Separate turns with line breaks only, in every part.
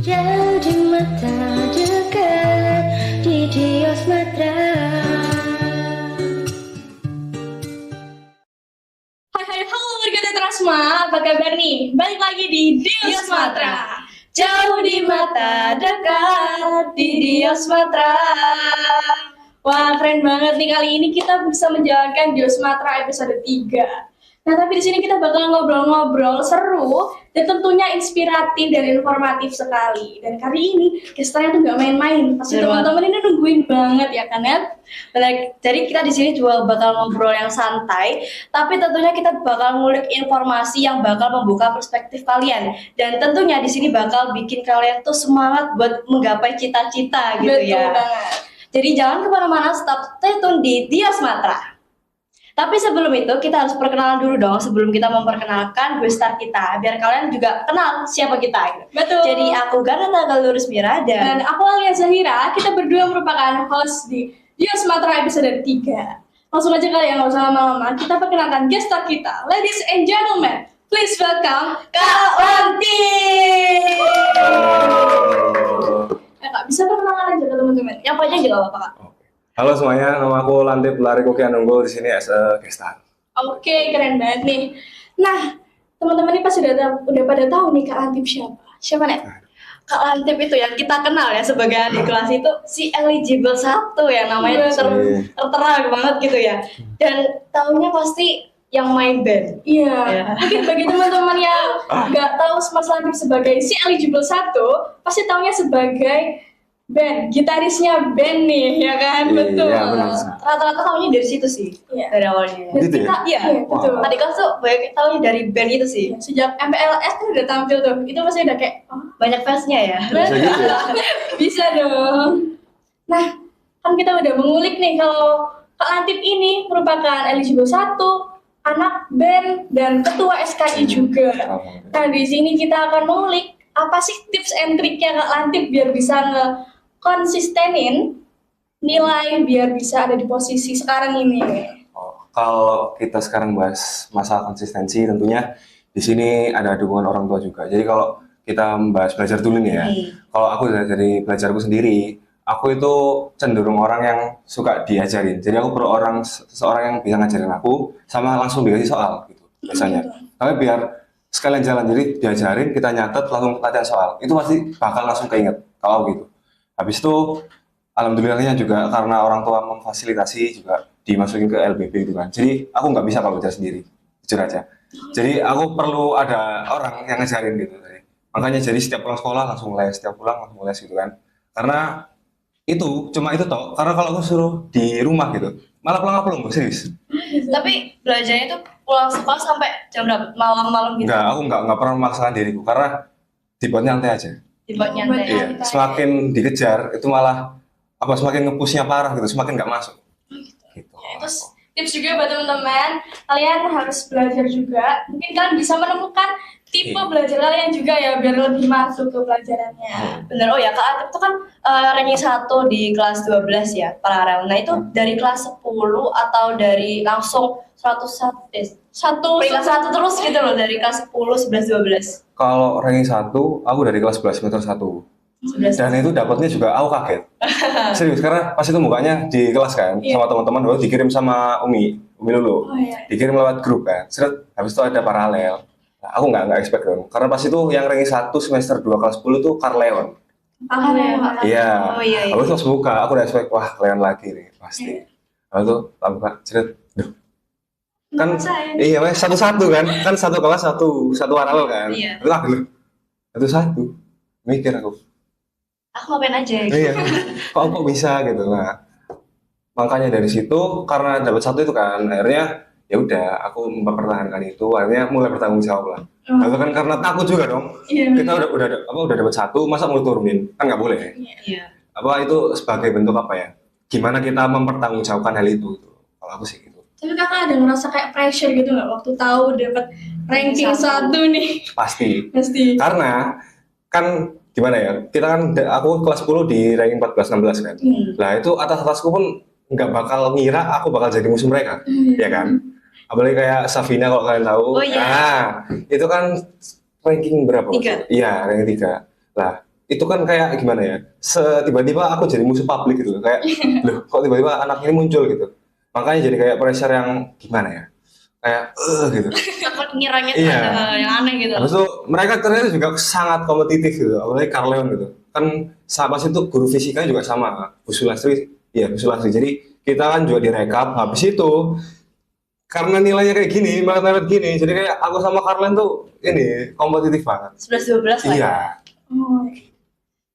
Jauh di mata, dekat di Dios Matra.
Hai, halo warga Tetrasma, apa kabar nih? Balik lagi di Dios Matra. Jauh di mata, dekat di Dios Matra. Wah, keren banget nih, kali ini kita bisa menjalankan Dios Matra episode 3. Nah, tapi di sini kita bakal ngobrol-ngobrol seru dan tentunya inspiratif dan informatif sekali. Dan kali ini gestarnya tuh nggak main-main. Pasti teman-teman ini nungguin banget ya kan ya?
Jadi kita di sini juga bakal ngobrol yang santai, tapi tentunya kita bakal ngulik informasi yang bakal membuka perspektif kalian. Dan tentunya di sini bakal bikin kalian tuh semangat buat menggapai cita-cita gitu.
Betul
ya.
banget.
Jadi jangan kemana-mana, stop stay tune di Dios Matra. Tapi sebelum itu kita harus perkenalan dulu dong sebelum kita memperkenalkan guest kita, biar kalian juga kenal siapa kita. Gitu.
Betul.
Jadi aku Garnata Galurus Mira
Dan aku Alia Zahira, kita berdua merupakan host di Dios Matra episode 3. Langsung aja kali ya, nggak usah lama-lama. Kita perkenalkan guest star kita. Ladies and gentlemen, please welcome Kak Lanti. Kak, bisa perkenalan aja ke teman-teman.
yang panjang juga apa Kak?
Halo semuanya, nama aku Lantip Lari Kokian Unggul di sini as a guest star.
Oke, keren banget nih. Nah, teman-teman ini pasti udah pada tahu nih Kak Lantip siapa. Siapa nih?
Kak Lantip itu yang kita kenal ya sebagai adik kelas itu si eligible 1 ya, namanya tertera banget gitu ya. Dan tahunya pasti yang main band.
Iya.
Ya.
Mungkin bagi teman-teman yang nggak tahu Mas Lantip sebagai si eligible 1, pasti tahunya sebagai band, gitarisnya band nih, ya kan?
Iya,
Betul.
benar.
Rata-rata tahunya dari situ sih,
Iya.
dari awalnya.
Dan
Gitu ya?
kita,
Iya.
betul.
Adik kelas tuh banyak tahunya dari band itu sih.
Sejak MPLS kan udah tampil tuh, itu pasti udah kayak, oh,
Banyak fansnya ya.
Bisa gitu ya?
bisa dong. Nah, kan kita udah mengulik nih kalau Kak Lantip ini merupakan eligible 1, anak band dan ketua SKI juga. Nah, di sini kita akan mengulik apa sih tips and triknya Kak Lantip biar bisa ngekonsistenin nilai biar bisa ada di posisi sekarang ini.
Kalau kita sekarang bahas masalah konsistensi, tentunya di sini ada dukungan orang tua juga. Jadi kalau kita membahas belajar dulu nih ya, kalau aku dari belajarku sendiri, aku itu cenderung orang yang suka diajarin. Jadi aku seseorang yang bisa ngajarin aku, sama langsung dikasih soal gitu biasanya. Tapi biar sekalian jalan, jadi diajarin, kita nyatet, langsung latihan soal. Itu pasti bakal langsung keinget kalau gitu. Habis itu, alhamdulillahnya juga karena orang tua memfasilitasi juga dimasukin ke LBB gitu kan. Jadi aku nggak bisa kalau belajar sendiri, jujur aja. Jadi aku perlu ada orang yang ngajarin gitu. Makanya jadi setiap pulang sekolah langsung les, setiap pulang langsung les gitu kan. Karena cuma itu toh. Karena kalau aku suruh di rumah gitu, malah pulang serius.
Tapi belajarnya itu pulang sekolah sampai jam berapa? Malam-malam gitu.
Aku nggak pernah memaksakan diriku karena dibuat nyantai aja.
Dibuat nyantai.
Iya, semakin dikejar itu malah semakin nge-pushnya parah gitu, semakin nggak masuk. Gitu.
Terus tips juga buat teman-teman, kalian harus belajar juga. Mungkin kalian bisa menemukan tipe belajar kalian juga ya, biar lebih masuk ke pelajarannya.
Bener, oh ya Kak Atip itu kan ranking 1 di kelas 12 ya, paralel. Nah itu dari kelas 10 atau dari langsung 101 peringkat 1 terus gitu loh, dari kelas 10, 11, 12.
Kalau ranking 1, aku dari kelas 11 semester 1.
11.
Dan itu dapatnya juga aku kaget. Serius, karena pas itu mukanya di kelas kan, sama teman-teman baru dikirim sama Umi Lulu.
Oh, iya.
Dikirim lewat grup kan. Seret, habis itu ada paralel. Nah, aku nggak expect dong. Karena pas itu yang ranking 1 semester 2 kelas 10 tuh Carleon. Iya.
Oh iya.
Habis itu pas buka, aku udah expect, wah Leon lagi nih, pasti. Habis itu tak buka, seret, duh. Kan iya wes satu-satu kan satu kelas satu paralel kan.
Iya.
Lah dulu satu mikir aku
ngapain aja gitu.
iya kok bisa gitu. Nah makanya dari situ karena dapat 1 itu kan akhirnya ya udah aku mempertahankan itu, akhirnya mulai bertanggung jawab lah. Lalu kan karena takut juga dong. Kita udah dapat 1, masa mau turunin kan nggak boleh.
Iya.
Itu sebagai bentuk apa ya, gimana kita mempertanggungjawabkan hal itu kalau aku sih gitu.
Tapi kakak ada ngerasa kayak pressure gitu nggak waktu tahu dapat ranking 1 nih?
Pasti.
Karena
Kan gimana ya, kita kan aku kelas 10 di ranking 14-16 kan. Nah itu atasku pun nggak bakal ngira aku bakal jadi musuh mereka, ya kan. Apalagi kayak Safina kalau kalian tahu.
Oh, iya.
Nah itu kan ranking berapa?
3.
Iya ranking 3. Lah itu kan kayak gimana ya, tiba-tiba aku jadi musuh publik gitu, kayak loh kok tiba-tiba anak ini muncul gitu, makanya jadi kayak pressure yang gimana ya, kayak gitu.
Takut ngiranya
Iya.
ada hal yang aneh gitu.
Habis itu mereka ternyata juga sangat kompetitif gitu, apalagi Carleon gitu. Kan pas itu guru fisikanya juga sama, Bu Sulastri, ya Bu Sulastri. Jadi kita kan juga direkap, habis itu karena nilainya kayak gini, mepet gini, jadi kayak aku sama Carleon tuh ini kompetitif banget.
11-12 lah.
Iya,
Oh,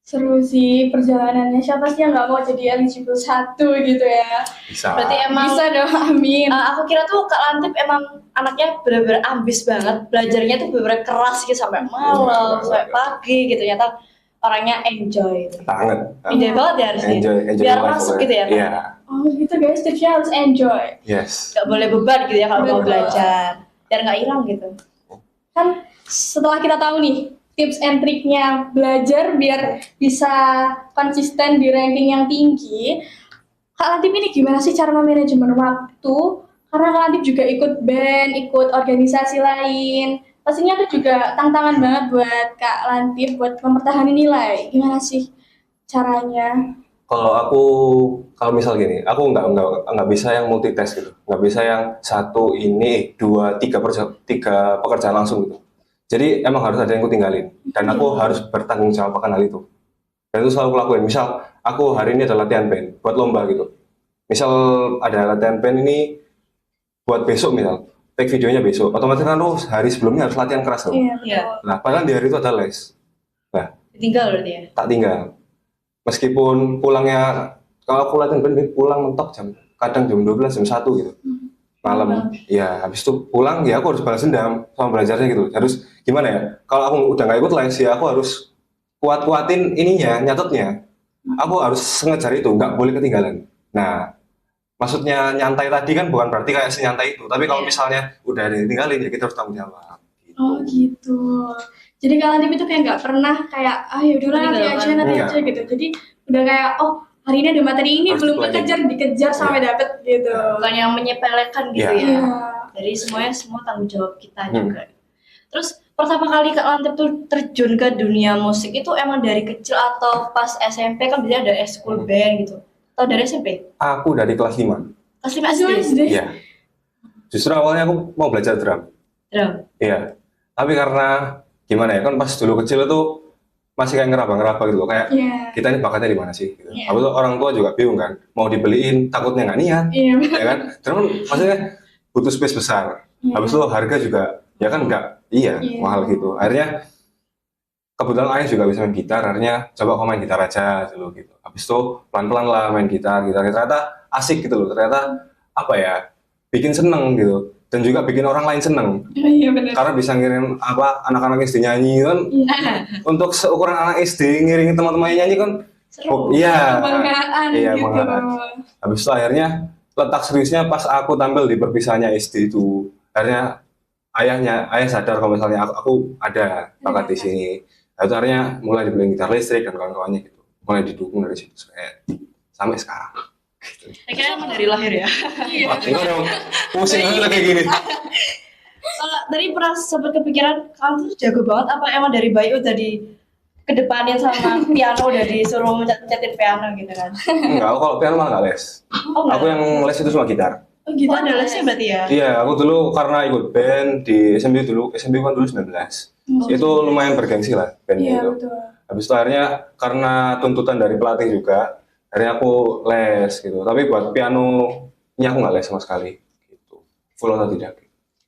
seru sih perjalanannya. Siapa sih yang nggak mau jadi eligible 1 gitu ya?
bisa.
Berarti emang
Bisa dong, amin.
aku kira tuh Kak Lantip emang anaknya bener-bener ambis banget, belajarnya tuh bener-bener keras gitu sampai malam, sampai pagi gitu. Ternyata orangnya enjoy.
Banget.
Enjoy banget ya harusnya.
Enjoy
Biar
life
masuk
pokoknya.
gitu ya. Kak?
Iya,
Oh gitu guys, tipsnya harus enjoy.
yes.
Gak boleh beban gitu ya kalau mau
Betul.
belajar. Biar gak hilang gitu.
Kan setelah kita tahu nih tips and triknya belajar biar bisa konsisten di ranking yang tinggi, Kak Lantip ini gimana sih cara memanajemen waktu? Karena Kak Lantip juga ikut band, ikut organisasi lain. Pastinya itu juga tantangan banget buat Kak Lantip buat mempertahankan nilai. Gimana sih caranya?
Kalau misal gini, aku nggak bisa yang multitask gitu, nggak bisa yang satu ini dua tiga pekerjaan langsung gitu. Jadi emang harus ada yang aku tinggalin, dan aku harus bertanggung jawab akan hal itu. Dan itu selalu aku lakuin. Misal aku hari ini ada latihan band buat lomba gitu. Misal ada latihan band ini buat besok misal, take videonya besok. Otomatis kan lu hari sebelumnya harus latihan keras dong.
Iya,
Iya.
betul.
Nah, padahal di hari itu ada les. Nah,
Tinggal berarti ya.
tak tinggal. Meskipun pulangnya, kalau aku latihan band pulang mentok kadang jam 12, jam 1 gitu. Malam. Ya, habis itu pulang ya aku harus balas dendam sama belajarnya gitu. Harus gimana ya? Kalau aku udah nggak ikut les ya aku harus kuatin ininya, nyatetnya. Aku harus sengaja itu, nggak boleh ketinggalan. Nah, maksudnya nyantai tadi kan bukan berarti kayak senyantai itu, tapi kalau
Iya.
misalnya udah ada yang tinggalin ya kita harus tanggung jawab. Gitu.
Oh gitu. Jadi Kak Lantip itu kayak nggak pernah kayak yaudahlah nanti
Ketinggalan.
aja nanti
Enggak.
aja gitu. Jadi udah kayak hari ini ada materi ini
Harus
belum
dipelajari.
dikejar sampai dapet gitu.
Bukan yang menyepelekan gitu
Iya.
ya.
Iya.
Jadi semuanya semua tanggung jawab kita
Hmm.
juga. Terus pertama kali Kak Lantip tuh terjun ke dunia musik itu emang dari kecil atau pas SMP kan biasanya ada school band gitu. Atau dari SMP?
Aku dari kelas 5.
Kelas 5
Masih
SD?
deh.
Iya. Justru awalnya aku mau belajar drum.
Drum.
Iya. Tapi karena gimana ya, kan pas dulu kecil itu masih kayak ngeraba-ngeraba gitu loh, kayak
Iya.
kita ini bakatnya di mana sih gitu.
Iya.
Habis itu orang tua juga bingung kan, mau dibeliin takutnya nggak niat,
Iya.
ya kan? Terus maksudnya butuh space besar.
Iya.
Habis itu harga juga ya kan nggak
Iya.
mahal gitu. Akhirnya kebetulan ayah juga bisa main gitar, akhirnya coba kau main gitar aja dulu gitu. Habis itu pelan-pelan lah main gitar, ternyata asik gitu loh. Ternyata apa ya, bikin seneng gitu. Dan juga bikin orang lain seneng.
Iya benar.
Karena bisa ngirim anak-anak SD nyanyi kan,
Iya.
untuk seukuran anak SD ngiringin teman-temannya nyanyi kan,
Seru.
iya.
Kebanggaan
Iya,
gitu.
kebanggaan. Habis itu akhirnya letak seriusnya pas aku tampil di perpisahannya SD itu. Akhirnya ayah sadar kalau misalnya aku ada bakat di sini. Lalu akhirnya mulai dibeliin gitar listrik dan kawan-kawannya gitu. Mulai didukung dari situ sampai sekarang. Gitu.
Kayaknya emang dari lahir ya.
Iya.
Wah, ini udah pusing banget kayak gini.
Tadi pernah sempat kepikiran kamu tuh jago banget apa emang dari bayi udah di kedepanin sama piano udah disuruh mencetin piano gitu kan?
Enggak, aku kalau piano malah nggak les.
Oh
Aku yang les itu cuma gitar.
Oh gitu.
ada lesnya berarti ya?
Iya, aku dulu karena ikut band di SMP kan dulu 19. Itu lumayan bergengsi lah bandnya
Iya
itu.
betul.
Habis itu akhirnya karena tuntutan dari pelatih juga, akhirnya aku les gitu. Tapi buat pianonya aku nggak les sama sekali. Gitu. Full atau tidak?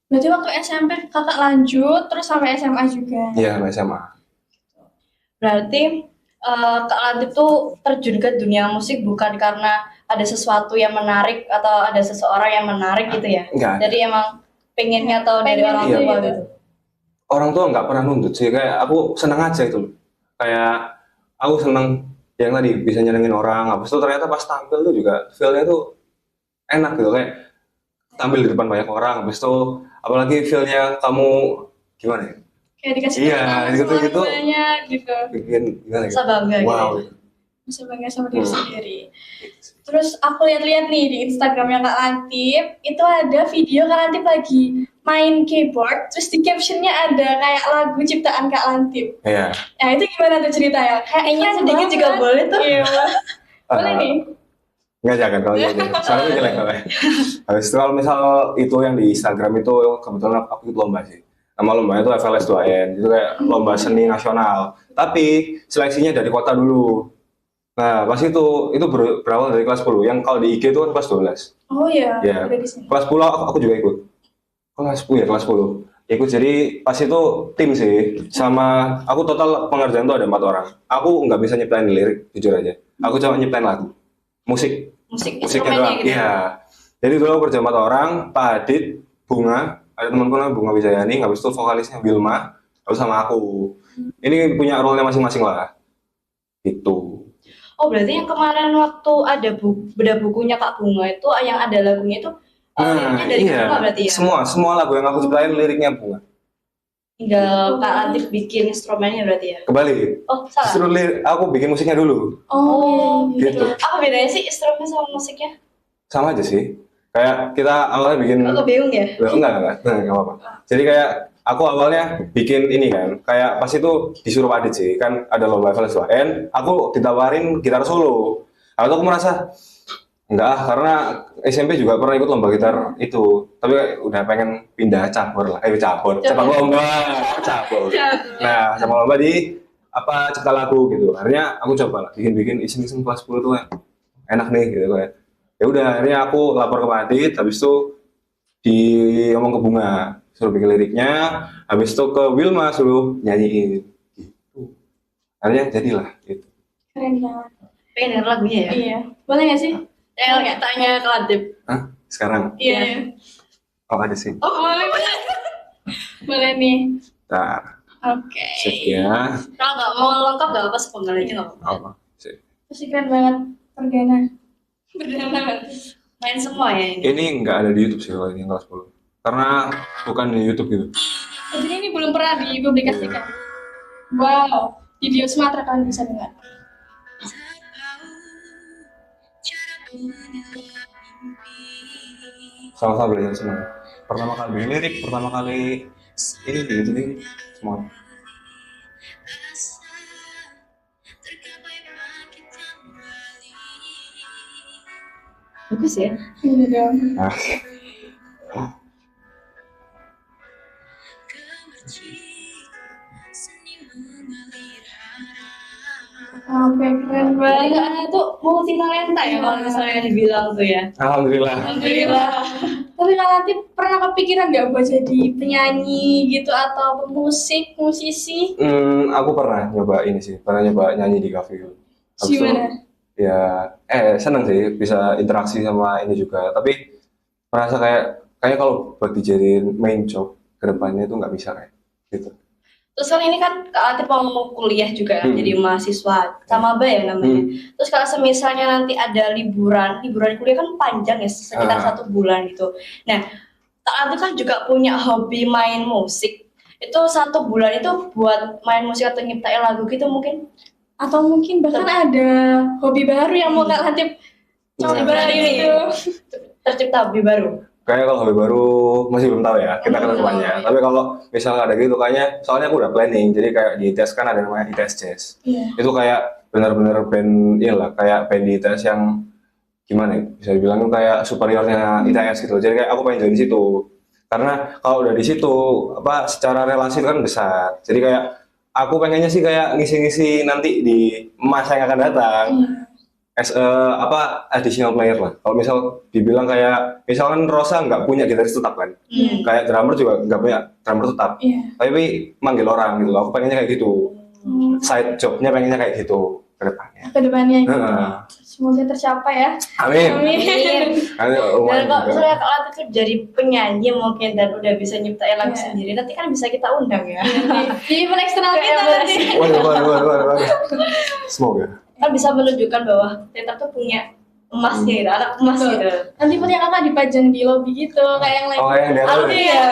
Berarti waktu SMP kakak lanjut terus sampai SMA juga.
Iya, sama SMA.
Berarti Kak Lantip tuh terjun ke dunia musik bukan karena ada sesuatu yang menarik atau ada seseorang yang menarik gitu ya?
Enggak.
Jadi emang pengennya atau dari
Pengen
orang
iya,
tua
gitu.
gitu?
Orang tua nggak pernah nuntut sih, kayak aku senang aja itu loh. Kayak aku senang yang tadi bisa nyenengin orang. Habis itu ternyata pas tampil tuh juga feel-nya tuh enak gitu, kayak tampil di depan banyak orang. Habis itu apalagi feel-nya kamu gimana ya?
Kayak dikasih
Iya,
teman
gitu-gitu.
banyak gitu.
Bikin gimana ya?
Bisa bangga
Wow.
gitu.
Bisa bangga sama diri sendiri. Terus aku lihat-lihat nih di Instagramnya Kak Lantip, itu ada video Kak Lantip lagi main keyboard, terus di captionnya ada kayak lagu ciptaan Kak Lantip.
Iya.
Nah itu gimana tuh ceritanya?
Kayaknya
Keren
sedikit
banget.
juga boleh tuh.
Iya. Boleh nih.
Nggak, jangan kalau gitu. Soalnya itu jelek soalnya. Habis itu kalau misal itu yang di Instagram itu kebetulan aku ikut lomba sih. Nama lombanya itu FLS 2N. Itu kayak lomba seni nasional. Tapi seleksinya dari kota dulu. Nah, pas itu berawal dari kelas 10. Yang kalau di IG itu kan kelas 12.
Oh iya,
Iya.
udah di sini.
Kelas 10 aku juga ikut. Kelas 10 ya, kelas 10. Ikut jadi pas itu tim sih. Sama aku total pengerjaan tuh ada 4 orang. Aku nggak bisa nyiptain lirik, jujur aja. Aku cuma nyiptain lagu. Musik.
Musiknya
Musiknya
doang.
doang. Iya. Jadi dulu aku kerja 4 orang, Pak Adit, Bunga, ada temanku namanya Bunga Wijayani, habis itu vokalisnya Wilma, habis sama aku. Ini punya role-nya masing-masing lah. Gitu.
Oh berarti yang kemarin waktu ada beda bukunya Kak Bunga itu yang ada lagunya itu liriknya dari
iya.
Bunga berarti ya?
Semua lagu yang aku ciptain liriknya Bunga.
Tinggal Kak Latif bikin instrumennya berarti ya?
Kebalik.
Oh salah?
Justru aku bikin musiknya dulu.
Oh,
Gitu.
Apa bedanya sih instrumen sama musiknya?
Sama aja sih. Kayak kita awalnya bikin
Aku bingung ya?
enggak apa-apa. Jadi kayak aku awalnya bikin ini kan, kayak pas itu disuruh Adit sih, kan ada lomba FLS 2N, aku ditawarin gitar solo. Lalu aku merasa enggak, karena SMP juga pernah ikut lomba gitar itu, tapi udah pengen pindah cabur lah, cabang lomba, cabur. Nah, cabang lomba di apa cipta lagu gitu. Akhirnya aku coba lah, bikin iseng-iseng kelas 10 tuh enak nih gitu kayak. Ya udah, akhirnya aku lapor ke Pak Adit, habis itu ngomong ke Bunga, suruh bikin liriknya, habis itu ke Wilma suruh nyanyiin gitu. Akhirnya jadilah gitu.
keren banget.
Pengen denger lagunya ya?
Iya. Boleh nggak sih?
Tanya ke Latif.
Hah? Sekarang?
Iya.
Oh ada sih.
Oh boleh. Boleh nih.
Bentar,
Oke.
sip ya.
Kalau nggak mau lengkap nggak apa-apa, sepenggal aja nggak apa-apa.
Apa? Sip.
Pasti keren banget. Perdana. Perdana banget.
Main semua ya ini?
Ini nggak ada di YouTube sih kalau ini yang kelas 10. Karena bukan di YouTube gitu.
Jadi ini belum pernah dipublikasikan. Wow. Video Sumatera kalian bisa dengar.
Sama-sama belajar semua. Pertama kali bikin lirik, pertama kali ini gitu nih semua.
Bagus ya?
Ini dong.
Nah,
Oke, keren
Berarti
banget.
Anda tuh multi talenta ya kalau misalnya dibilang tuh ya?
alhamdulillah.
Alhamdulillah. Tapi kalian nanti pernah kepikiran nggak buat jadi penyanyi gitu atau pemusik, musisi?
Aku pernah nyoba ini sih, pernah nyoba nyanyi di cafe gitu. Habis itu,
Gimana?
ya, seneng sih bisa interaksi sama ini juga. Tapi merasa kayak kalau buat dijadiin main job kedepannya itu nggak bisa kayak gitu.
Terus kan ini kan Kak Latif mau kuliah juga kan,
Hmm.
jadi mahasiswa sama Mbak ya namanya. Terus kalau semisalnya nanti ada liburan kuliah kan panjang ya, sekitar 1 bulan gitu. Nah, Kak Latif kan juga punya hobi main musik. Itu 1 bulan itu buat main musik atau nyiptain lagu gitu mungkin?
Atau mungkin bahkan ada hobi baru yang mau Kak Latif coba
Nah, ini.
gitu.
Tercipta hobi baru.
Kayaknya kalau hobi baru masih belum tahu ya, kita ke depannya. Tapi kalau misalnya ada gitu, kayaknya soalnya aku udah planning. Jadi kayak di ITS kan ada namanya ITS Jazz.
Iya.
Itu kayak benar-benar band, iyalah kayak band di ITS yang gimana ya, bisa dibilang tuh kayak superiornya ITS gitu. Jadi kayak aku pengen join di situ. Karena kalau udah di situ, apa secara relasi kan besar. Jadi kayak aku pengennya sih kayak ngisi-ngisi nanti di masa yang akan datang. As additional player lah. Kalau misal dibilang kayak misalkan Rosa nggak punya gitaris tetap kan, kayak drummer juga nggak punya drummer tetap,
Iya.
tapi manggil orang gitu. Aku pengennya kayak gitu, side jobnya pengennya kayak gitu ke depannya.
Kedepannya gitu.
Heeh.
Semoga tercapai ya.
Amin.
Amin.
Nanti
Dan
lumayan
kalau
juga.
misalnya Kak Latif tuh jadi penyanyi mungkin dan udah bisa nyiptain lagu
Iya.
sendiri, nanti kan bisa kita undang ya.
Di event eksternal kita
Kayak
nanti.
Waduh. Semoga.
Kan bisa menunjukkan bahwa Teta tuh punya emasnya gitu, anak emas
Betul.
gitu.
Nanti punya kakak dipajang di lobby gitu, kayak yang lain.
Oh yang dia tahu.
Aldi ya.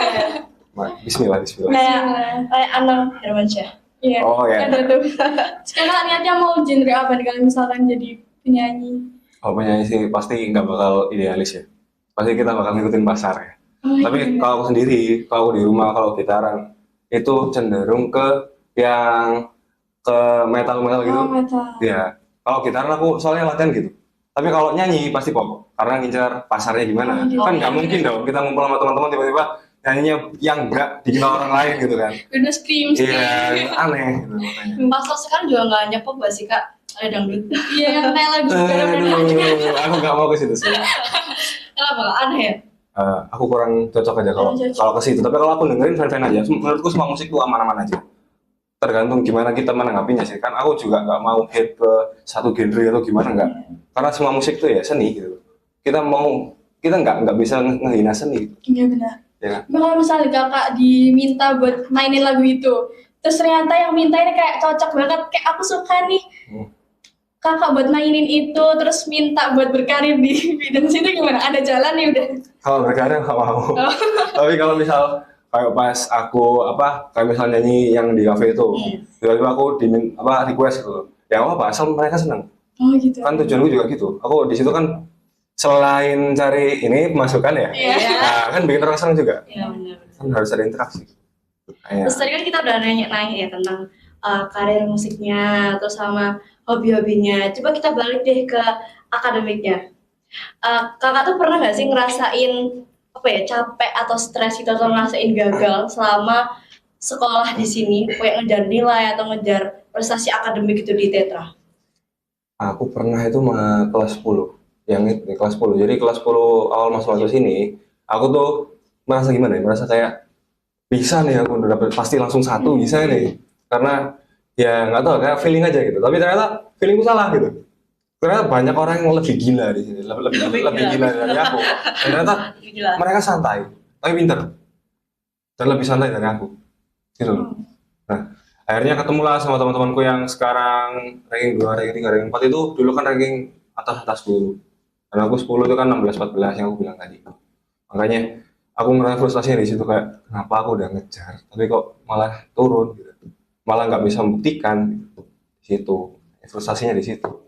Bismillah.
Kayak Anang Hermansyah.
Iya.
Oh ya.
Ada tuh. Sekarang niatnya mau genre apa nih kalau misalkan jadi penyanyi?
Kalau penyanyi sih pasti nggak bakal idealis ya. Pasti kita bakal ngikutin pasar ya. Tapi kalau aku sendiri, kalau aku di rumah, kalau gitaran itu cenderung ke yang ke metal-metal gitu.
metal.
Ya, kalau gitaran aku soalnya latihan gitu. Tapi kalau nyanyi pasti pop, karena ngincar pasarnya gimana. Kan nggak mungkin dong kita ngumpul sama teman-teman tiba-tiba nyanyinya yang nggak dikenal orang lain gitu kan.
Udah scream.
Iya, aneh gitu makanya.
Pas sekarang juga nggak hanya pop gak sih kak? Ada dangdut.
Iya, yang kayak lagu
Aduh, aku nggak mau ke situ sih.
Kenapa? Aneh ya?
Aku kurang cocok aja kalau ke situ. Tapi kalau aku dengerin fan-fan aja. Menurutku semua musik tuh aman-aman aja. Tergantung gimana kita menanggapinya sih. Kan aku juga nggak mau hate ke satu genre atau gimana nggak. Karena semua musik tuh ya seni gitu. Kita nggak bisa ngehina seni.
Iya benar.
Ya kan?
Kalau misalnya kakak diminta buat mainin lagu itu, terus ternyata yang minta ini kayak cocok banget, kayak aku suka nih. Kakak buat mainin itu, terus minta buat berkarir di bidang situ gimana? Ada jalan nih udah.
Kalau berkarya nggak mau. Tapi kalau misal kayak pas aku kayak misal nyanyi yang di kafe itu, tiba-tiba aku request gitu. Ya apa asal mereka senang.
Oh gitu.
Kan tujuanku juga gitu. Aku di situ kan selain cari ini pemasukan ya, nah, kan bikin orang senang juga.
Iya benar.
Kan harus ada interaksi.
Terus tadi kan kita udah nanya ya tentang karir musiknya, terus sama hobi-hobinya. Coba kita balik deh ke akademiknya. Kakak tuh pernah nggak sih ngerasain capek atau stres gitu atau ngerasain gagal selama sekolah di sini, kayak ngejar nilai atau ngejar prestasi akademik itu di Tetra?
Aku pernah itu kelas 10, yang itu kelas 10. Jadi kelas 10 awal masuk sini, aku tuh merasa gimana ya? Merasa kayak bisa nih aku udah dapet pasti langsung 1 bisa nih. Karena ya nggak tahu kayak feeling aja gitu. Tapi ternyata feelingku salah gitu. Ternyata banyak orang yang lebih gila di sini, lebih gila dari aku. Dan ternyata mereka santai, tapi pinter dan lebih santai dari aku. Gitu loh. Nah, akhirnya ketemulah sama teman-temanku yang sekarang ranking 2, ranking 3, ranking 4 itu dulu kan ranking atas dulu. Dan aku 10 itu kan 16, 14 yang aku bilang tadi. Makanya aku ngerasa frustasinya di situ kayak kenapa aku udah ngejar, tapi kok malah turun gitu. Malah nggak bisa membuktikan gitu. Di situ. Frustasinya di situ.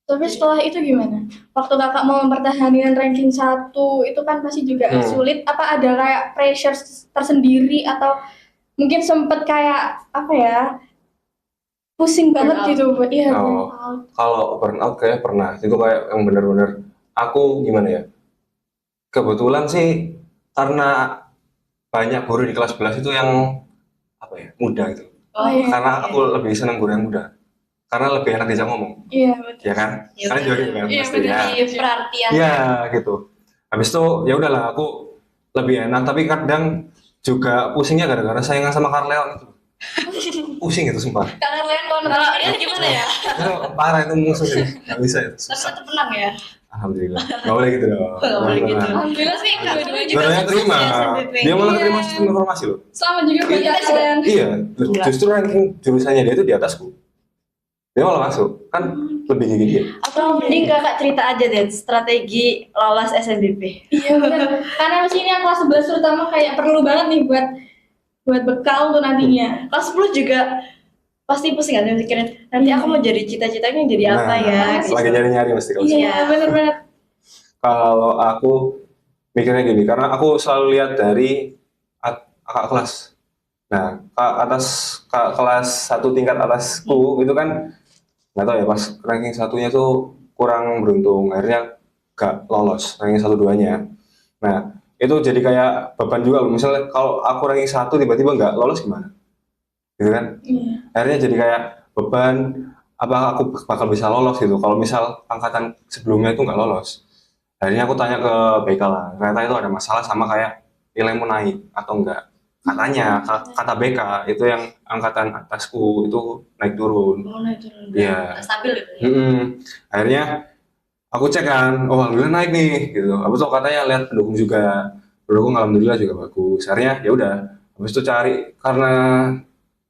Tapi setelah itu gimana? Waktu kakak mau mempertahankan ranking 1 itu kan pasti juga sulit. Apa ada kayak pressure tersendiri atau mungkin sempet kayak pusing banget gitu buat burnout.
Kalau burnout kayak pernah. Itu kayak yang bener-bener aku gimana ya? Kebetulan sih karena banyak guru di kelas 11 itu yang muda gitu. Karena aku lebih senang guru yang muda. Karena lebih enak diajak ngomong.
Iya betul.
Ya kan? Kalian juga gitu kan?
Iya
Pasti
betul.
ya.
Perhatian.
Iya gitu. Habis itu ya udahlah aku lebih enak, tapi kadang juga pusingnya gara-gara saingan sama Carleon itu. Pusing itu sumpah.
Kakak lain kalau
Kalau ini gimana ya?
Itu parah itu musuh sih. Nggak bisa itu.
Tapi tetap menang ya.
Alhamdulillah. Nggak boleh gitu dong.
Nggak boleh gitu.
alhamdulillah sih
Dua-duanya juga
Dua-duanya
sukses
terima.
ya, SNBP.
Dia malah terima sistem informasi loh.
sama juga buat kalian.
Iya. Justru ranking jurusannya dia itu di atasku. Dia malah masuk. Kan lebih gigi dia.
Atau mending kakak cerita aja deh strategi lolos SNBP.
Iya benar. Karena masih ini yang kelas 11 terutama kayak perlu banget nih buat bekal tuh nantinya.
Kelas 10 juga pasti pusing kan mikirin nanti aku mau jadi cita-citanya jadi apa ya? Gitu.
Lagi nyari-nyari mesti kalau
Iya benar-benar.
Kalau aku mikirnya gini, karena aku selalu lihat dari kakak kelas. Nah, kakak kelas 1 tingkat atasku itu kan nggak tahu ya, pas ranking 1-nya tuh kurang beruntung, akhirnya gak lolos ranking 1-2-nya. Nah, itu jadi kayak beban juga loh. Misalnya kalau aku ranking 1 tiba-tiba nggak lolos gimana? Gitu kan?
Iya.
Akhirnya jadi kayak beban, apa aku bakal bisa lolos gitu kalau misal angkatan sebelumnya itu nggak lolos. Akhirnya aku tanya ke BK lah, ternyata itu ada masalah sama kayak nilai mau naik atau enggak. Katanya, kata BK itu yang angkatan atasku itu naik turun.
Oh, naik turun.
Iya.
Nggak stabil gitu ya.
Akhirnya aku cek kan, oh alhamdulillah naik nih gitu. Habis itu katanya lihat pendukung juga, pendukung alhamdulillah juga bagus. Akhirnya ya udah, habis itu cari karena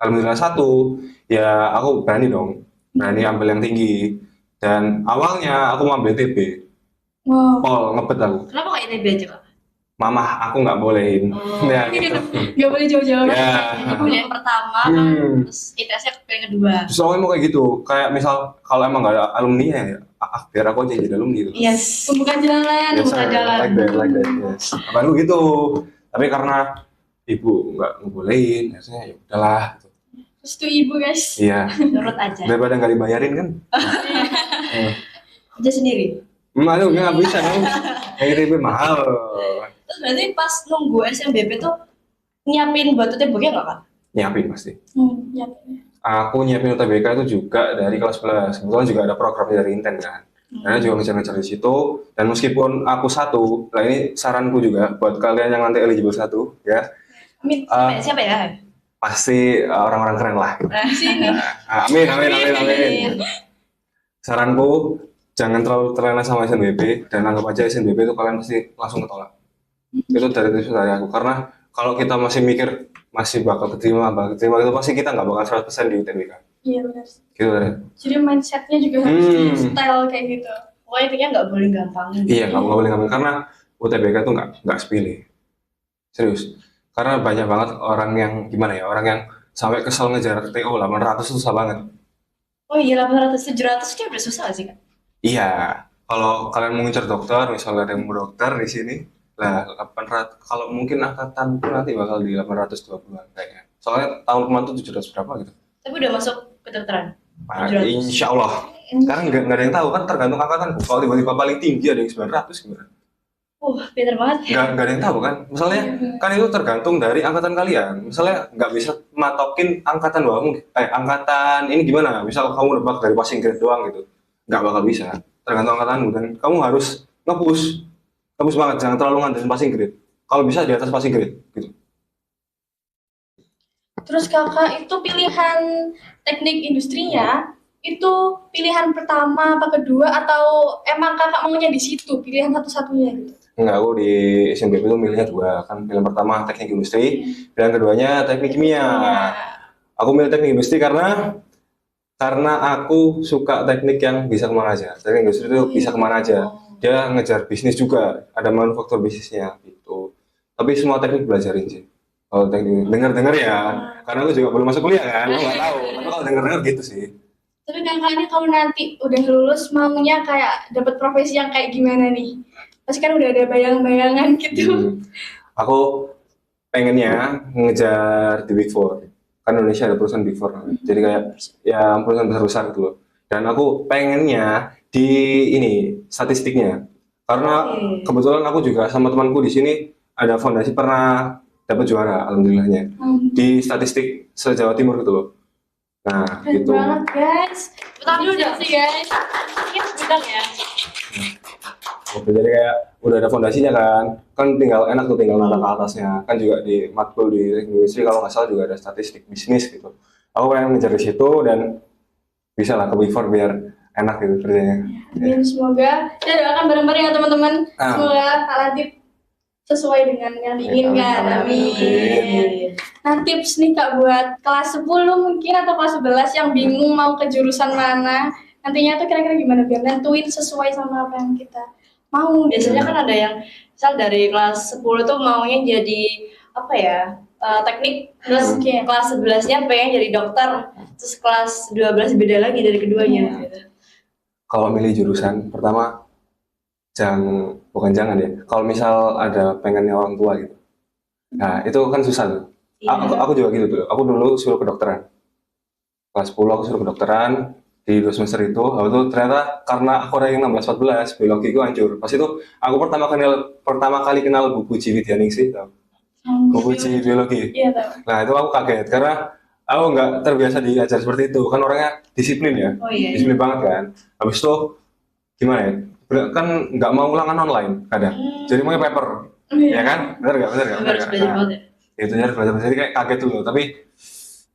alhamdulillah 1, ya aku berani dong, berani ambil yang tinggi. Dan awalnya aku mau ambil TB,
Wow.
pol ngebet aku.
Kenapa nggak ITB aja kak?
mamah aku nggak bolehin. Ya gitu.
Nggak boleh jauh-jauh.
Ya.
Pilihan pertama, terus ITS-nya pilihan kedua.
Terus awalnya mau kayak gitu, kayak misal kalau emang nggak ada alumni ya, biar aku aja yang jadi alumni gitu.
Yes.
Pembukaan jalan.
Yes,
buka jalan.
like that, yes. Abang lu gitu, tapi karena ibu nggak ngebolehin, biasanya ya udahlah. Gitu.
Terus tuh ibu guys.
Iya,
Nurut aja.
daripada nggak dibayarin kan.
Aja sendiri.
Malu nggak bisa kan, kayak gitu mahal.
Terus berarti pas nunggu SNBP tuh nyiapin buat UTBK nggak Kak?
Nyiapin pasti.
Ya.
Aku nyiapin UTBK itu juga dari kelas 11. Kebetulan juga ada program dari Inten kan. Karena juga ngejar-ngejar di situ. Dan meskipun aku satu, nah ini saranku juga buat kalian yang nanti eligible satu, ya
Amin.
Siapa ya?
pasti orang-orang keren lah.
Di sini.
Amin. Saranku jangan terlalu terlena sama SNBP dan anggap aja SNBP itu kalian pasti langsung ketolak. Itu dari tips dari aku. Karena kalau kita masih mikir masih bakal keterima itu pasti kita nggak bakal 100% di UTBK.
Iya benar.
Gitu kan.
Jadi mindsetnya juga harus di style kayak gitu.
Pokoknya intinya nggak boleh gampang.
Iya, nggak boleh ngambil karena UTBK itu nggak sepele. Serius. Karena banyak banget orang yang gimana ya, orang yang sampai kesel ngejar TO 800 itu susah banget.
Oh iya 800, 700 itu udah susah gak sih Kak?
Iya, kalau kalian mau ngejar dokter, misalnya ada yang mau dokter di sini, lah 800. Kalau mungkin angkatan pun nanti bakal di 820-an kayaknya. Soalnya tahun kemarin tuh 700 berapa gitu.
Tapi udah masuk kedokteran?
Nah,
700.
insya Allah. Karena nggak ada yang tahu kan, tergantung angkatan. Kalau tiba-tiba paling tinggi ada yang 900 gimana?
Pinter banget.
Nggak ada yang tahu kan. Misalnya kan itu tergantung dari angkatan kalian. Misalnya nggak bisa matokin angkatan bawahmu, angkatan ini gimana? Misal kamu nebak dari passing grade doang gitu, nggak bakal bisa. Tergantung angkatanmu dan kamu harus nge-push banget. Jangan terlalu ngandelin passing grade. Kalau bisa di atas passing grade gitu.
Terus kakak itu pilihan teknik industrinya itu pilihan pertama apa kedua atau emang kakak maunya di situ pilihan satu-satunya gitu?
Enggak, aku di SNBP itu milihnya dua kan. Pilihan pertama teknik industri, pilihan keduanya teknik kimia. Aku milih teknik industri karena aku suka teknik yang bisa kemana aja. Teknik industri itu bisa kemana aja. Dia ngejar bisnis juga, ada manufaktur bisnisnya gitu. Tapi semua teknik belajarin sih. Kalau teknik dengar ya, karena aku juga belum masuk kuliah kan, aku nggak tahu. Tapi kalau dengar gitu sih.
Tapi kakaknya kalau nanti udah lulus maunya kayak dapat profesi yang kayak gimana nih? Pasti kan udah ada bayang-bayangan gitu.
Aku pengennya ngejar di Big Four. Kan Indonesia ada perusahaan Big Four. Jadi kayak ya perusahaan besar-besar gitu loh. Dan aku pengennya di ini statistiknya. Karena kebetulan aku juga sama temanku di sini ada fondasi pernah dapat juara alhamdulillahnya di statistik se-Jawa Timur gitu loh. Nah,
Keren
gitu.
banget guys.
Tapi udah
sih guys.
Iya, bidang ya.
Oke, jadi kayak udah ada fondasinya kan tinggal enak tuh tinggal nata ke atasnya kan juga di matkul di teknik industri kalau nggak salah juga ada statistik bisnis gitu. Aku pengen ngejar di situ dan bisa lah ke Big Four biar enak gitu kerjanya.
Amin, semoga kita doakan bareng-bareng ya teman-teman.
Ah.
Semoga Kak Latif sesuai dengan yang diinginkan. Amin. Nah tips nih Kak buat kelas 10 mungkin atau kelas 11 yang bingung mau ke jurusan mana. Nantinya tuh kira-kira gimana biar nentuin sesuai sama apa yang kita mau.
Biasanya kan ada yang misal dari kelas 10 tuh maunya jadi apa ya? Teknik, terus kelas 11-nya pengen jadi dokter, terus kelas 12 beda lagi dari keduanya gitu.
Kalau milih jurusan pertama bukan jangan ya. Kalau misal ada pengennya orang tua gitu. Nah, itu kan susah tuh. Aku juga gitu tuh. Aku dulu suruh kedokteran. Kelas 10 aku suruh kedokteran di 2 semester itu. Lalu itu ternyata karena aku ranking 16-14, biologi itu hancur. Pas itu aku pertama kali kenal Bu Puji Widyaningsih, tau? Bu Puji biologi.
Iya tahu.
Nah, itu aku kaget karena aku nggak terbiasa diajar seperti itu. Kan orangnya disiplin ya.
Oh iya.
Disiplin banget kan. Habis itu gimana ya? Kan nggak mau ulangan online kadang. Jadi mau paper. Ya kan? Bener nggak?
Harus belajar banget ya.
Itu harus belajar. Jadi kayak kaget dulu. Tapi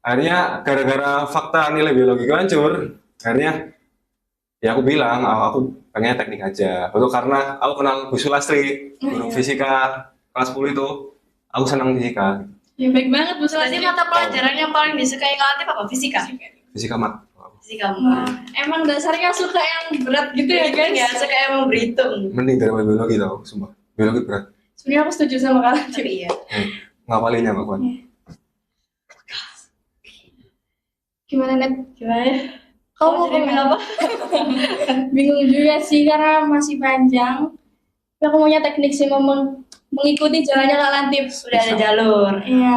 akhirnya gara-gara fakta nilai biologi hancur, akhirnya ya aku bilang aku pengen teknik aja. Itu karena aku kenal Bu Sulastri, guru fisika kelas 10 itu. Aku senang fisika.
Ya baik banget Bu
Berarti
Sulastri.
mata pelajaran yang paling disukai Kak Latif apa? Fisika?
Fisika mat.
Fisika.
Emang dasarnya suka yang berat gitu ya guys?
Ya, suka emang berhitung.
Mending daripada biologi tau, sumpah. Biologi berat.
Sebenarnya aku setuju sama kalian.
Tapi iya.
Ngapalinnya Mbak Puan?
Gimana Net?
Gimana ya?
Kamu
Kamu
mau
jadi
komen
apa?
Bingung juga sih karena masih panjang. Tapi aku maunya teknik sih mengikuti jalannya Kak Lantip.
Sudah ada jalur.
Iya.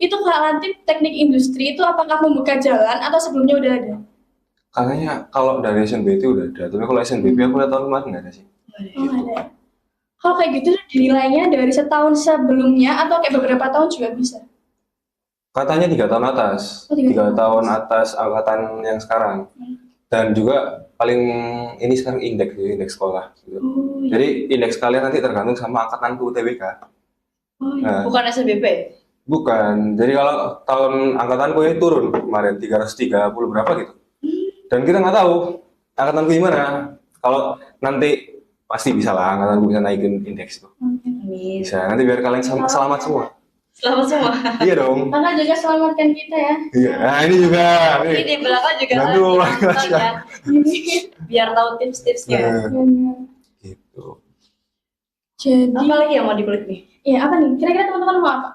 Itu Kak Lantip teknik industri itu apakah membuka jalan atau sebelumnya udah ada?
Katanya kalau dari SNBT udah ada, tapi kalau SNBP aku lihat tahun kemarin nggak ada sih.
Oh, ada. Kalau kayak gitu dinilainya dari setahun sebelumnya atau kayak beberapa tahun juga bisa?
Katanya 3 tahun atas,
Oh, 3
3 tahun atas angkatan yang sekarang. Dan juga paling ini sekarang indeks sekolah. Gitu.
Oh, iya.
Jadi indeks kalian nanti tergantung sama angkatanku UTBK.
Oh, iya.
Nah,
Bukan SNBP.
bukan. Jadi kalau tahun angkatanku ini turun kemarin 330 berapa gitu. Dan kita nggak tahu angkatanku gimana. Kalau nanti pasti bisa lah angkatanku bisa naikin indeks itu.
Amin.
Bisa. Nanti biar kalian selamat semua.
Selamat semua.
Iya dong.
Kakak juga selamatkan kita ya.
Iya. Nah ini juga.
Ini di belakang juga
Aduh,
ada yang nonton ya. Biar tahu tips-tipsnya.
Nah,
Benar.
gitu.
Jadi,
Apa lagi yang mau dikulik nih?
ya apa nih? Kira-kira teman-teman mau apa?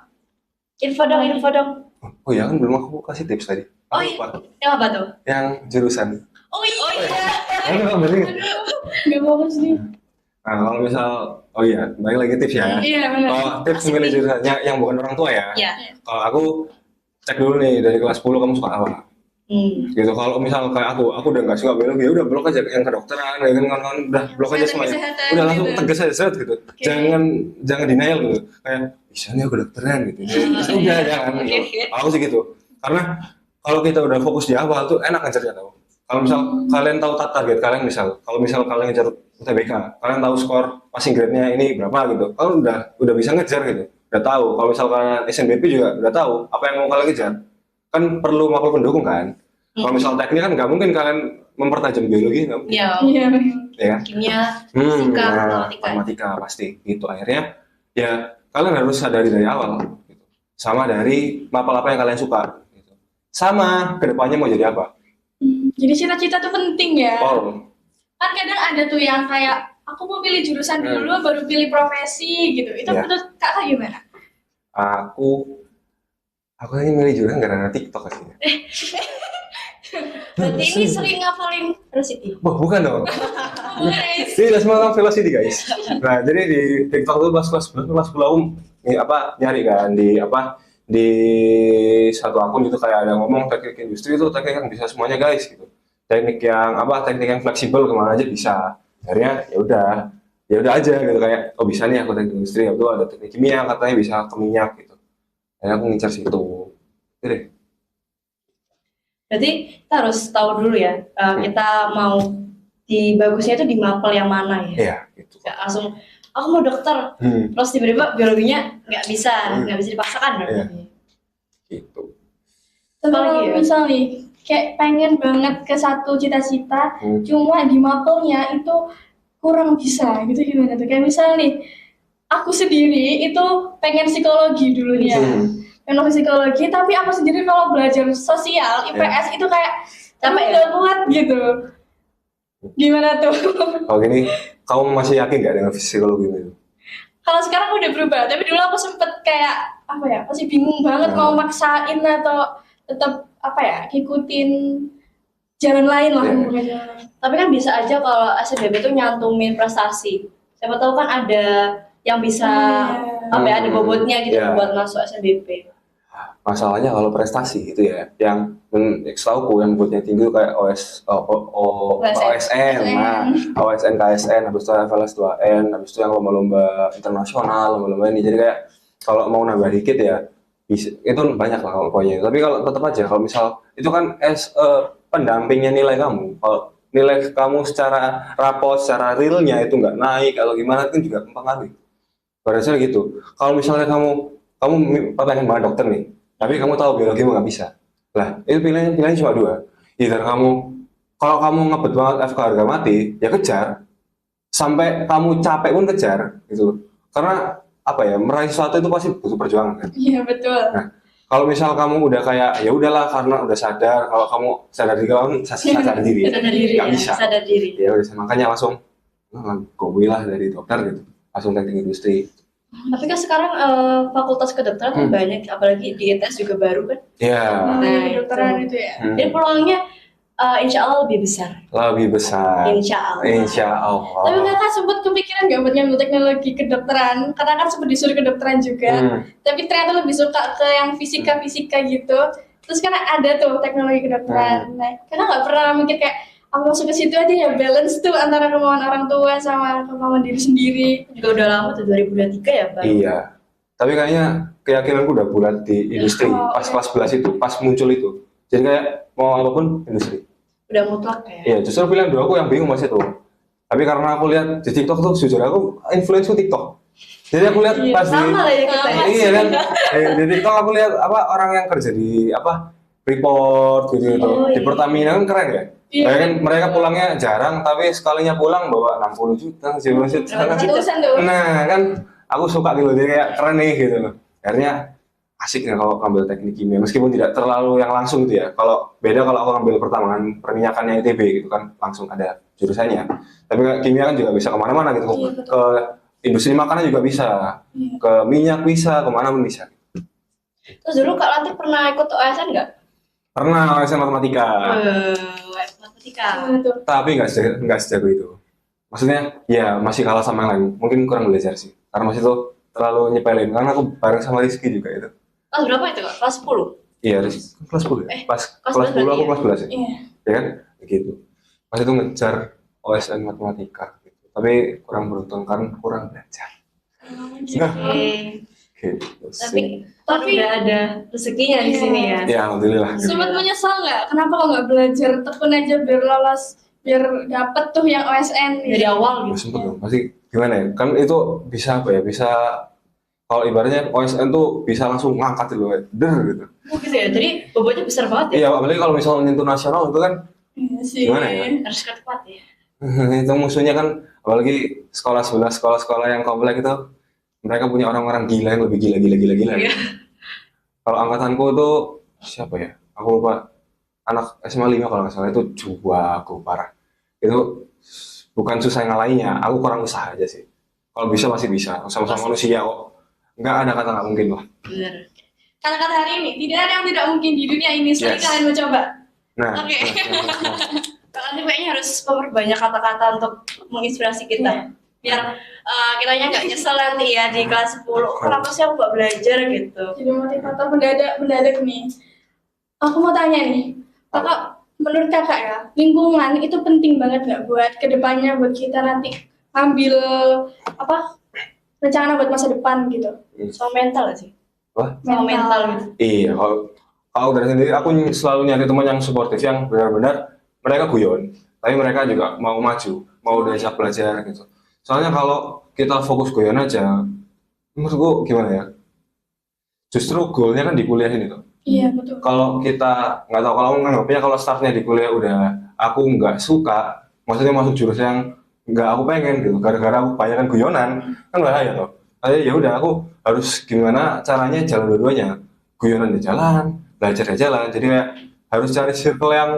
Info dong, info dong.
Oh iya kan belum aku kasih tips tadi.
Oh
Aku
iya.
lupa.
Yang apa tuh?
Yang jurusan.
Oh iya.
Oh, nggak bener.
Gak bagus nih.
Nah kalau misal, oh iya, balik lagi tips ya.
Iya benar.
Kalau tips memilih jurusan yang bukan orang tua ya.
Iya.
Kalau aku cek dulu nih dari kelas 10 kamu suka apa. Gitu. Kalau misal kayak aku udah nggak suka biologi, ya udah blok aja yang kedokteran, ya kan kawan-kawan udah blok aja semuanya.
Kesehatan
Udah langsung
gitu.
tegas aja set gitu. Jangan denial gitu. Kayak bisa nih aku kedokteran gitu. Udah jangan.
Oke.
Gitu. Aku sih gitu. Karena kalau kita udah fokus di awal tuh enak ngejarnya tau. Kalau misal kalian tahu target kalian kalau misal kalian ngejar UTBK, kalian tahu skor passing grade-nya ini berapa gitu. Kalian udah bisa ngejar gitu. Udah tahu. Kalau misal kalian SNBP juga udah tahu apa yang mau kalian kejar. Kan perlu mapel pendukung kan. Kalau misal teknik kan nggak mungkin kalian mempertajam biologi, nggak mungkin.
Iya.
Iya.
Ya kan?
Kimia, fisika, matematika.
Matematika pasti. Gitu akhirnya ya kalian harus sadari dari awal. Gitu. Sama dari mapel apa yang kalian suka. Gitu. Sama kedepannya mau jadi apa.
Jadi cita-cita tuh penting ya.
Oh,
Kan kadang ada tuh yang kayak aku mau pilih jurusan dulu baru pilih profesi gitu. Itu
Iya.
menurut kakak gimana?
aku ini milih jurusan karena TikTok sih.
Berarti ini sering ngafalin Velocity.
Wah, bukan dong.
Guys.
Ini udah semua Velocity guys. Nah, jadi di TikTok tuh pas kelas 10 nyari kan di satu akun gitu kayak ada ngomong teknik industri itu teknik yang bisa semuanya guys gitu. Teknik yang fleksibel kemana aja bisa. Akhirnya ya udah aja gitu kayak oh bisa nih aku teknik industri itu ada teknik kimia katanya bisa ke minyak gitu. Akhirnya aku ngincar situ. Gitu deh.
Berarti kita harus tahu dulu ya, kita mau di bagusnya itu di mapel yang mana ya.
Iya, gitu.
Nggak langsung aku mau dokter, terus tiba-tiba biologinya nggak bisa dipaksakan berarti.
Iya. Gitu.
Kalau
Apalagi ya?
misal nih, kayak pengen banget ke satu cita-cita, cuma di mapelnya itu kurang bisa gitu gimana tuh? Kayak misal nih, aku sendiri itu pengen psikologi dulu nih ya. Pengen psikologi, tapi aku sendiri kalau belajar sosial, IPS itu kayak
Capek ya?
nggak kuat gitu. Gimana tuh?
Kalau gini, kamu masih yakin nggak dengan psikologi itu?
Kalau sekarang udah berubah, tapi dulu aku sempet kayak apa ya, masih bingung banget mau maksain atau tetap apa ya, ngikutin jalan lain lah.
Iya.
Bukan jalan lain.
Tapi kan bisa aja kalau SNBP itu nyantumin prestasi. Siapa tahu kan ada yang bisa apa ya, ada bobotnya gitu
Iya.
buat masuk SNBP.
Masalahnya kalau prestasi gitu ya, yang setauku yang buatnya tinggi itu kayak OSN, nah OSN, KSN, habis itu FLS 2N, habis itu yang lomba-lomba internasional, lomba-lomba ini. Jadi kayak kalau mau nambah dikit ya, itu banyak lah kalau pokoknya. Tapi kalau tetap aja, kalau misal itu kan pendampingnya nilai kamu. Kalau nilai kamu secara rapot, secara realnya itu nggak naik atau gimana itu juga mempengaruhi. Pada dasarnya gitu. Kalau misalnya kamu pengen banget dokter nih, tapi kamu tahu biologi nggak bisa. Lah, itu pilihannya cuma dua. Either kalau kamu ngebet banget FK harga mati, ya kejar. Sampai kamu capek pun kejar, gitu. Karena apa ya, meraih sesuatu itu pasti butuh perjuangan kan.
Iya betul.
Nah, kalau misal kamu udah kayak ya udahlah karena udah sadar, kalau kamu sadar diri kamu sadar diri,
Sadar diri
nggak
ya,
bisa.
sadar diri.
Ya udah makanya langsung gowi lah dari dokter gitu, langsung teknik industri.
Tapi kan sekarang fakultas kedokteran tuh banyak, apalagi di ITS juga baru kan.
Iya,
Nah, kedokteran itu ya.
Jadi peluangnya insya Allah lebih besar.
lebih besar.
Insya Allah.
Insya
Tapi
Allah.
kakak sempat kepikiran nggak buat ngambil teknologi kedokteran? Karena kan sempat disuruh kedokteran juga. Tapi ternyata lebih suka ke yang fisika-fisika gitu. Terus kan ada tuh teknologi kedokteran. Nah, kakak nggak pernah mikir kayak aku masuk ke situ aja ya, balance tuh antara kemauan orang tua sama kemauan diri sendiri.
Juga udah lama tuh 2023 ya, Bang.
Iya. Tapi kayaknya keyakinanku udah bulat di industri pas kelas 11 itu, pas muncul itu. Jadi kayak mau apapun industri.
Udah mutlak ya.
Iya, justru pilihan dua aku yang bingung masih tuh. Tapi karena aku lihat di TikTok tuh, jujur aku influence TikTok. Jadi aku lihat pas di
Sama lah ya kita ya.
iya kan, di TikTok aku lihat apa orang yang kerja di apa report gitu gitu.
Oh,
Di
iya.
Pertamina kan keren ya.
Iya.
Bayangin mereka pulangnya jarang, tapi sekalinya pulang bawa 60 juta, 70 juta.
Ratusan tuh.
Nah kan, aku suka gitu, jadi kayak keren nih gitu loh. Akhirnya asik ya kalau ngambil teknik kimia, meskipun tidak terlalu yang langsung gitu ya. Kalau beda kalau aku ngambil pertambangan perminyakannya ITB gitu kan, langsung ada jurusannya. Tapi kimia kan juga bisa kemana-mana gitu,
Iya, betul.
ke industri makanan juga bisa,
Iya.
ke minyak bisa, kemana pun bisa.
Terus dulu Kak Lanti pernah ikut OSN nggak?
Pernah OSN matematika,
Matematika.
Gimana tuh?
tapi nggak sejago itu. Maksudnya ya masih kalah sama yang lain, mungkin kurang belajar sih. Karena masih tuh terlalu nyepelin, karena aku bareng sama Rizky juga itu.
Kelas berapa itu Kak? Kelas 10?
Iya, Rizky kelas 10 ya? Pas
kelas
kelas 10
11
aku
berarti
kelas 11 ya?
Iya.
Ya kan? Begitu. Masih tuh ngejar OSN matematika gitu. Tapi kurang beruntung kan kurang belajar. Nah,
Oke.
gitu
Tapi
sih.
udah ada rezekinya di sini ya.
Ya, alhamdulillah. Gitu.
Sempat menyesal nggak? Kenapa kok nggak belajar tekun aja biar lolos, biar dapet tuh yang OSN
Dari awal
Nggak
gitu.
sempet dong. Pasti gimana ya? Kan itu bisa apa ya? Bisa kalau ibaratnya OSN tuh bisa langsung ngangkat gitu, der gitu.
Oh gitu ya. Jadi bobotnya besar banget ya.
Iya, apalagi kalau misalnya nyentuh nasional itu kan
Iya sih.
gimana ya?
Harus cepat ya.
itu musuhnya kan apalagi sekolah sebelah sekolah-sekolah yang komplek itu mereka punya orang-orang gila yang lebih gila.
Iya.
Kalau angkatanku tuh siapa ya? Aku lupa. Anak SMA 5 kalau nggak salah itu jago parah. Itu bukan susah ngalahinnya, aku kurang usaha aja sih. Kalau bisa masih bisa, sama-sama manusia kok. Nggak ada kata nggak mungkin lah.
Bener.
Kata-kata hari ini, tidak ada yang tidak mungkin di dunia ini. Sekali
Yes.
kalian mencoba.
Nah,
Oke.
Kak Lanti kayaknya harus memperbanyak kata-kata untuk menginspirasi kita. Biar kitanya nggak nyesel nanti ya di kelas 10. Kenapa sih aku nggak belajar gitu.
Jadi motivator mendadak nih. Aku mau tanya nih, kakak, menurut kakak ya, lingkungan itu penting banget nggak buat kedepannya, buat kita nanti ambil apa rencana buat masa depan gitu.
Soal mental gak sih?
Wah,
Soal mental gitu.
iya kalau dari sendiri aku selalu nyari teman yang suportif yang benar-benar mereka guyon, tapi mereka juga mau maju, mau diajak belajar gitu. Soalnya kalau kita fokus guyon aja, menurutku gimana ya? Justru goalnya kan di kuliah ini tuh.
Iya betul.
Kalau kita nggak tahu, kalau nganggapnya kalau startnya di kuliah udah aku nggak suka, maksudnya masuk jurusan yang nggak aku pengen gitu, gara-gara aku kebanyakan guyonan, kan bahaya tuh. Jadi ya udah aku harus gimana caranya jalan dua-duanya, guyonan ya jalan, belajar ya jalan. Jadi kayak harus cari circle yang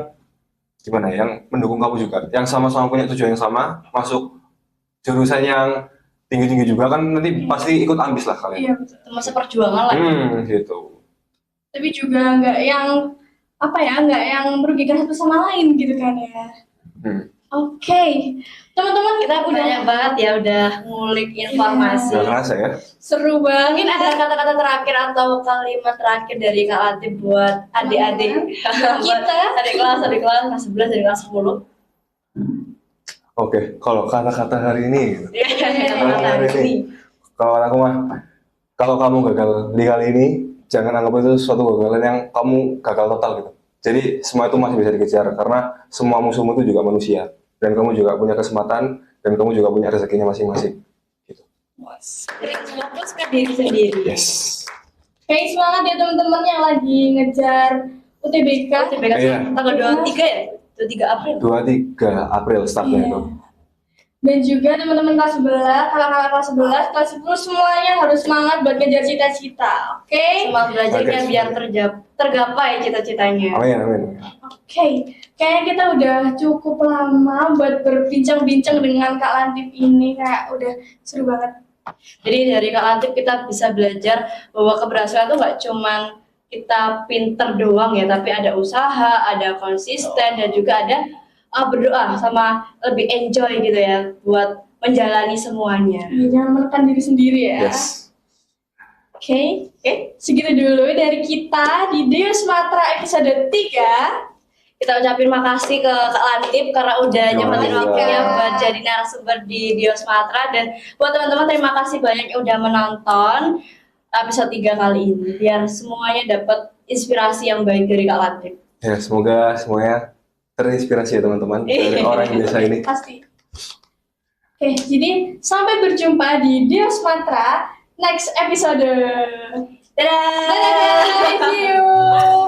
gimana ya, yang mendukung kamu juga, yang sama-sama punya tujuan yang sama, masuk jurusan yang tinggi-tinggi juga kan nanti pasti ikut ambis lah kalian.
Iya betul.
Termasuk perjuangan lah.
Gitu.
Tapi juga nggak yang apa ya, nggak yang merugikan satu sama lain gitu kan ya. Oke, teman-teman kita udah
Banyak banget ya udah ngulik informasi.
Nggak kerasa ya?
seru
Mungkin
banget.
ada kata-kata terakhir atau kalimat terakhir dari Kak Lanti buat adik-adik
Kita.
adik kelas 11 dari kelas 10.
Oke, kalau kata-kata hari ini, gitu.
Iya, kata-kata hari ini.
Kalau aku mah, kalau kamu gagal di kali ini, jangan anggap itu suatu kegagalan yang kamu gagal total gitu. Jadi semua itu masih bisa dikejar karena semua musuhmu itu juga manusia dan kamu juga punya kesempatan dan kamu juga punya rezekinya masing-masing. Gitu.
Jadi fokus ke diri sendiri.
Yes.
Kayak semangat ya teman-teman yang lagi ngejar UTBK.
TBK
Iya.
tanggal 23 ya? 23 April.
23 April startnya
Iya.
itu.
Dan juga teman-teman kelas 11, kakak-kakak kelas 11, kelas 10 semuanya harus semangat buat ngejar cita-cita. Oke?
Semangat belajarnya
Oke.
biar tergapai cita-citanya.
Amin, amin.
Oke. Kayaknya kita udah cukup lama buat berbincang-bincang dengan Kak Lantip ini, kayak udah seru banget.
Jadi dari Kak Latif kita bisa belajar bahwa keberhasilan itu nggak cuman kita pinter doang ya, tapi ada usaha, ada konsisten, dan juga ada berdoa sama lebih enjoy gitu ya buat menjalani semuanya.
Jangan menekan diri sendiri ya.
Yes.
Oke, segitu dulu dari kita di Dio Sumatera episode 3.
Kita ucapin makasih ke Kak Latif karena udah nyempetin
Terima kasih,
waktunya
Kak.
buat jadi narasumber di Dio Sumatera, dan buat teman-teman terima kasih banyak yang udah menonton episode 3 kali ini biar semuanya dapat inspirasi yang baik dari Kak Latif.
Ya, semoga semuanya terinspirasi ya teman-teman dari orang yang biasa ini.
Pasti. Oke, jadi sampai berjumpa di Dio Sumatera next episode.
Dadah!
Dadah, see you.